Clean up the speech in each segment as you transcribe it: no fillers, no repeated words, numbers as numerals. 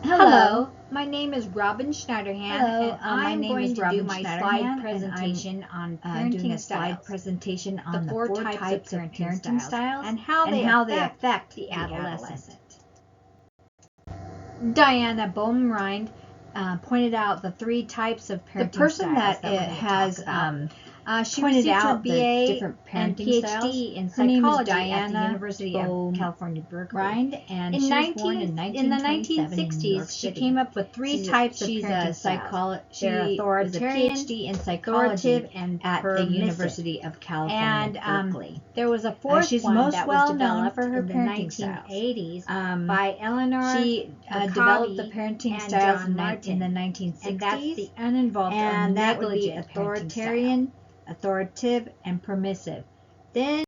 Hello, my name is Robin Schneiderhan, Hello, and my I'm name going is to do Robin my Schneiderhan, slide and presentation on I'm doing parenting a slide styles, presentation on the the four four types of parenting styles, and how they affect the adolescent. Diana Baumrind pointed out the three types of parenting The person styles that we're going to has talk about. She pointed received her out the BA different and parenting PhD styles. in Her name is psychology at the Diana University of California, Berkeley. Baumrind, and In she was born in in the 1927 in New York 1960s, she City. came up with three types of She's parenting a styles. They're she was a authoritarian, PhD in authoritative, psychology and at the permissive. University of California, And Berkeley. there was a fourth She's one most that was well known developed for her in the parenting styles. 1980s by Eleanor She Maccabi developed the parenting and styles John in Martin, the 1960s, and that's the uninvolved and or that would be negligent authoritarian, authoritative, and permissive. Then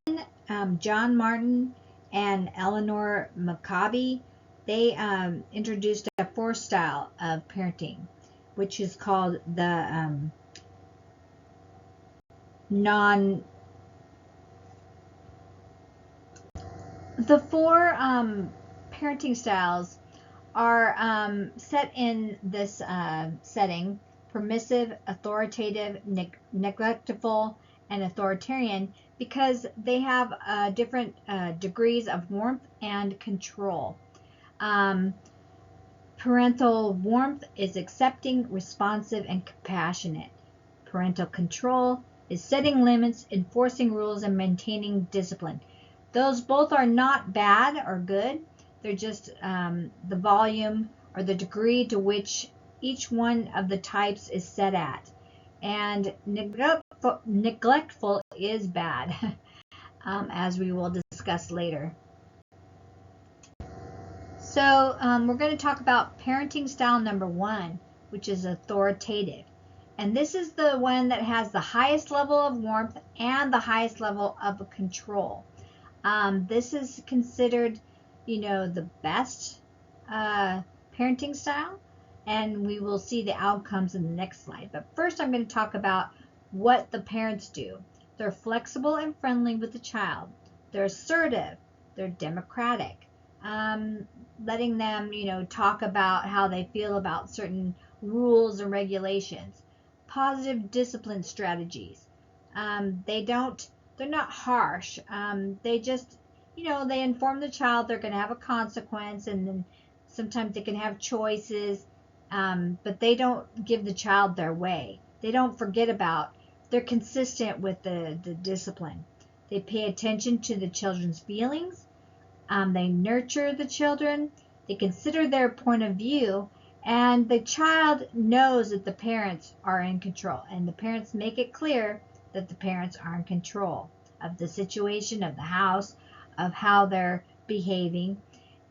John Martin and Eleanor Maccabi, they introduced a fourth style of parenting, which is called the The four parenting styles are set in this setting: permissive, authoritative, neglectful, and authoritarian, because they have different degrees of warmth and control. Parental warmth is accepting, responsive, and compassionate. Parental control is setting limits, enforcing rules, and maintaining discipline. Those both are not bad or good. They're just the volume or the degree to which each one of the types is set at. And neglectful is bad, as we will discuss later. So we're going to talk about parenting style number 1, which is authoritative. And this is the one that has the highest level of warmth and the highest level of control. This is considered, the best parenting style, and we will see the outcomes in the next slide. But first, I'm going to talk about what the parents do. They're flexible and friendly with the child. They're assertive. They're democratic. Letting them, talk about how they feel about certain rules and regulations. Positive discipline strategies. They're not harsh. They just, they inform the child they're going to have a consequence, and then sometimes they can have choices, but they don't give the child their way. They don't forget about, they're consistent with the discipline. They pay attention to the children's feelings. They nurture the children. They consider their point of view, and the child knows that the parents are in control, and the parents make it clear that the parents are in control of the situation, of the house, of how they're behaving.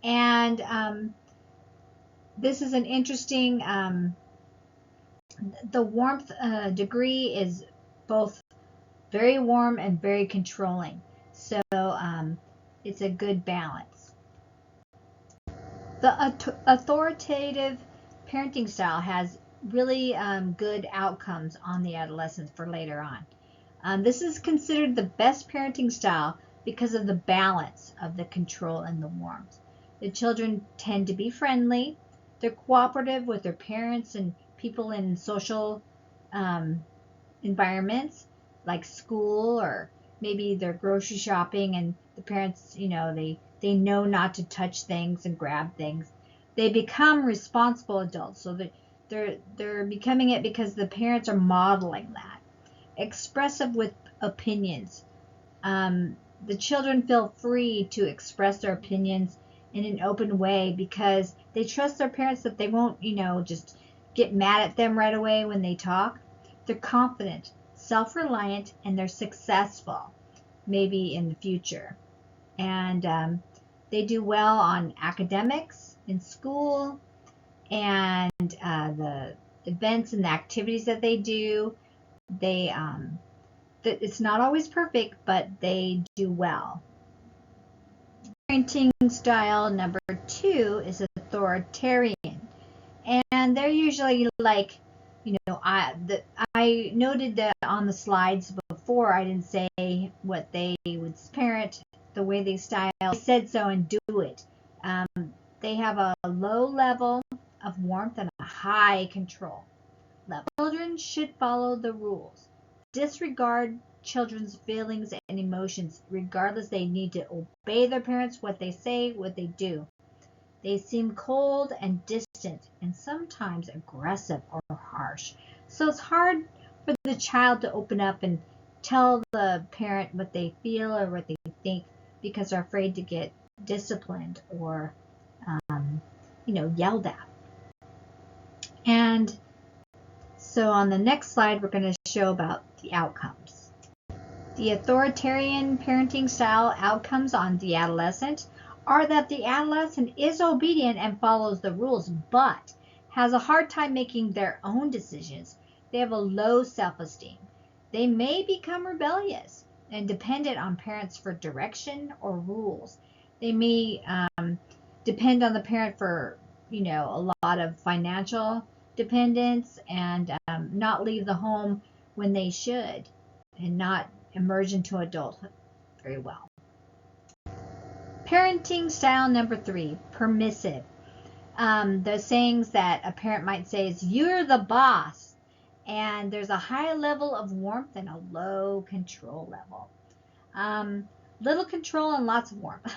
And this is an interesting, the warmth degree is both very warm and very controlling. So it's a good balance. The authoritative parenting style has really good outcomes on the adolescents for later on. This is considered the best parenting style because of the balance of the control and the warmth. The children tend to be friendly. They're cooperative with their parents and people in social environments like school, or maybe they're grocery shopping and the parents, they know not to touch things and grab things. They become responsible adults, so that they're becoming it because the parents are modeling that. Expressive with opinions. The children feel free to express their opinions in an open way because they trust their parents that they won't, just get mad at them right away when they talk. They're confident, self-reliant, and they're successful, maybe in the future. And they do well on academics in school, and the events and the activities that they do. It's not always perfect, but they do well. Parenting style number 2 is authoritarian, and they're usually like, I noted that on the slides before. I didn't say what they would parent, the way they style. They said so and do it. They have a low level of warmth and a high control level. Children should follow the rules. Disregard children's feelings and emotions. Regardless, they need to obey their parents, what they say, what they do. They seem cold and distant and sometimes aggressive or harsh. So it's hard for the child to open up and tell the parent what they feel or what they think because they're afraid to get disciplined or, yelled at. And so on the next slide, we're going to show about the outcomes. The authoritarian parenting style outcomes on the adolescent are that the adolescent is obedient and follows the rules, but has a hard time making their own decisions. They have a low self-esteem. They may become rebellious and dependent on parents for direction or rules. They may depend on the parent for, a lot of financial dependence and not leave the home when they should and not emerge into adulthood very well. Parenting style number 3, permissive. The sayings that a parent might say is, "You're the boss," and there's a high level of warmth and a low control level. Little control and lots of warmth.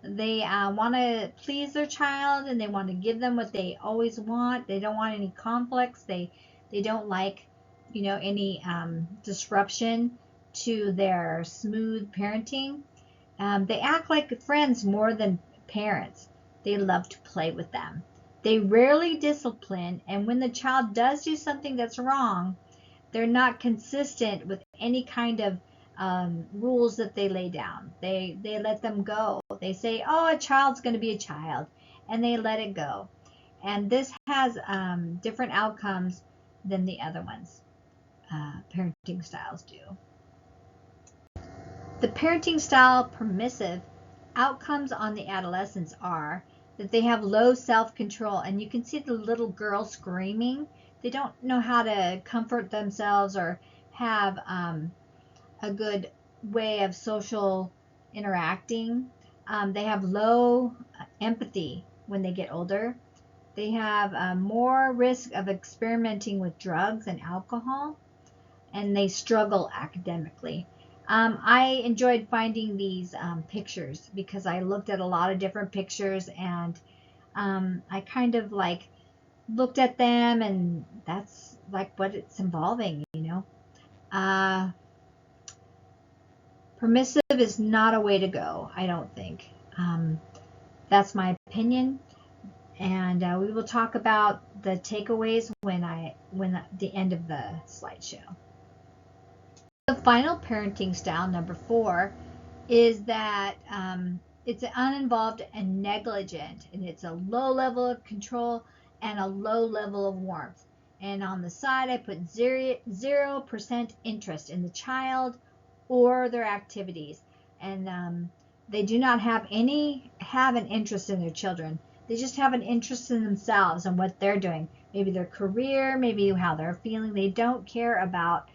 They want to please their child and they want to give them what they always want. They don't want any conflicts. They don't like, any disruption to their smooth parenting. They act like friends more than parents. They love to play with them. They rarely discipline, and when the child does do something that's wrong, they're not consistent with any kind of rules that they lay down. They let them go. They say, "Oh, a child's going to be a child," and they let it go. And this has different outcomes than the other ones parenting styles do. The parenting style permissive outcomes on the adolescents are that they have low self-control, and you can see the little girl screaming. They don't know how to comfort themselves or have a good way of social interacting. They have low empathy when they get older. They have more risk of experimenting with drugs and alcohol, and they struggle academically. I enjoyed finding these pictures because I looked at a lot of different pictures, and I kind of looked at them, and that's what it's involving, Permissive is not a way to go, I don't think. That's my opinion, and we will talk about the takeaways when at the end of the slideshow. The final parenting style, number 4, is that it's uninvolved and negligent, and it's a low level of control and a low level of warmth. And on the side, I put 0% interest in the child or their activities, and they do not have an interest in their children. They just have an interest in themselves and what they're doing, maybe their career, maybe how they're feeling. They don't care about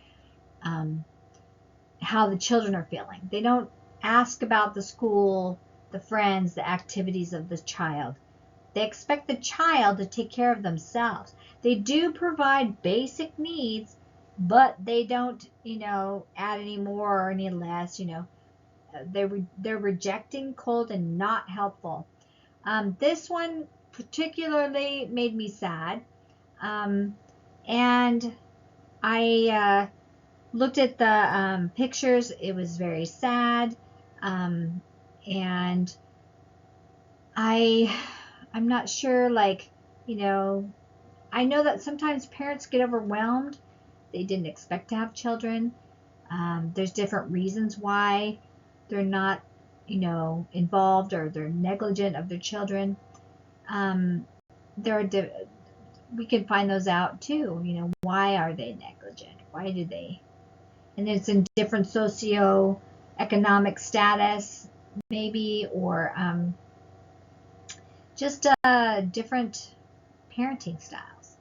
how the children are feeling. They don't ask about the school, the friends, the activities of the child. They expect the child to take care of themselves. They do provide basic needs, but they don't, add any more or any less, They're rejecting, cold, and not helpful. This one particularly made me sad. And I looked at the pictures. It was very sad. And I'm not sure, I know that sometimes parents get overwhelmed. They didn't expect to have children. There's different reasons why they're not, involved, or they're negligent of their children. We can find those out too. Why are they negligent? Why do they? And it's in different socio-economic status, maybe, or just different parenting styles.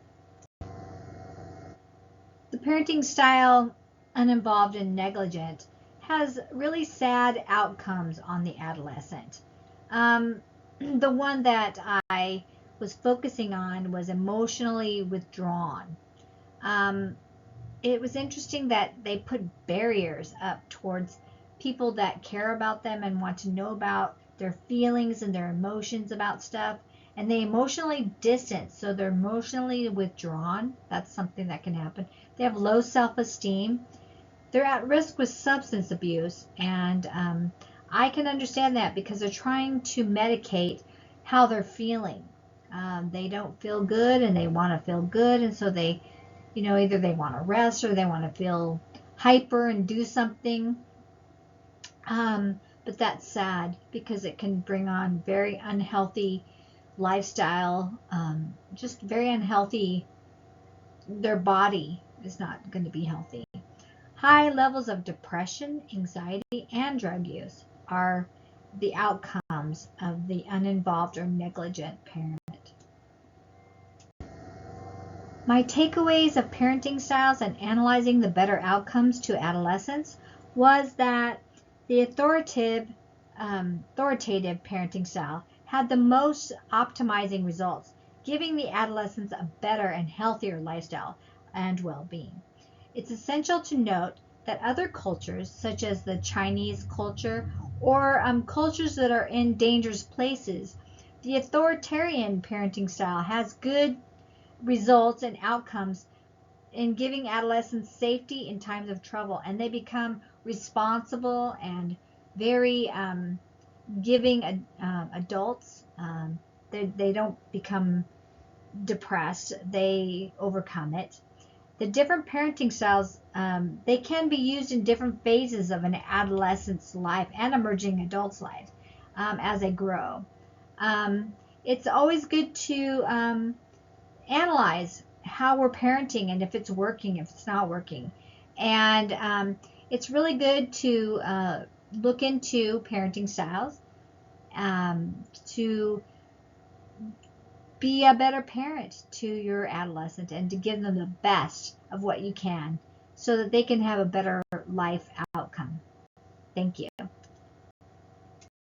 The parenting style, uninvolved and negligent, has really sad outcomes on the adolescent. The one that I was focusing on was emotionally withdrawn. It was interesting that they put barriers up towards people that care about them and want to know about their feelings and their emotions about stuff. And they emotionally distance, so they're emotionally withdrawn. That's something that can happen. They have low self-esteem. They're at risk with substance abuse, and I can understand that because they're trying to medicate how they're feeling. They don't feel good, and they want to feel good, and so they, either they want to rest or they want to feel hyper and do something. But that's sad because it can bring on very unhealthy lifestyle, just very unhealthy. Their body is not going to be healthy. High levels of depression, anxiety, and drug use are the outcomes of the uninvolved or negligent parent. My takeaways of parenting styles and analyzing the better outcomes to adolescents was that the authoritative parenting style had the most optimizing results, giving the adolescents a better and healthier lifestyle and well-being. It's essential to note that other cultures, such as the Chinese culture or cultures that are in dangerous places, the authoritarian parenting style has good results and outcomes in giving adolescents safety in times of trouble, and they become responsible and very giving adults. They don't become depressed, they overcome it. The different parenting styles, they can be used in different phases of an adolescent's life and emerging adult's life as they grow. It's always good to analyze how we're parenting and if it's working, if it's not working. And it's really good to look into parenting styles to be a better parent to your adolescent and to give them the best of what you can so that they can have a better life outcome. Thank you.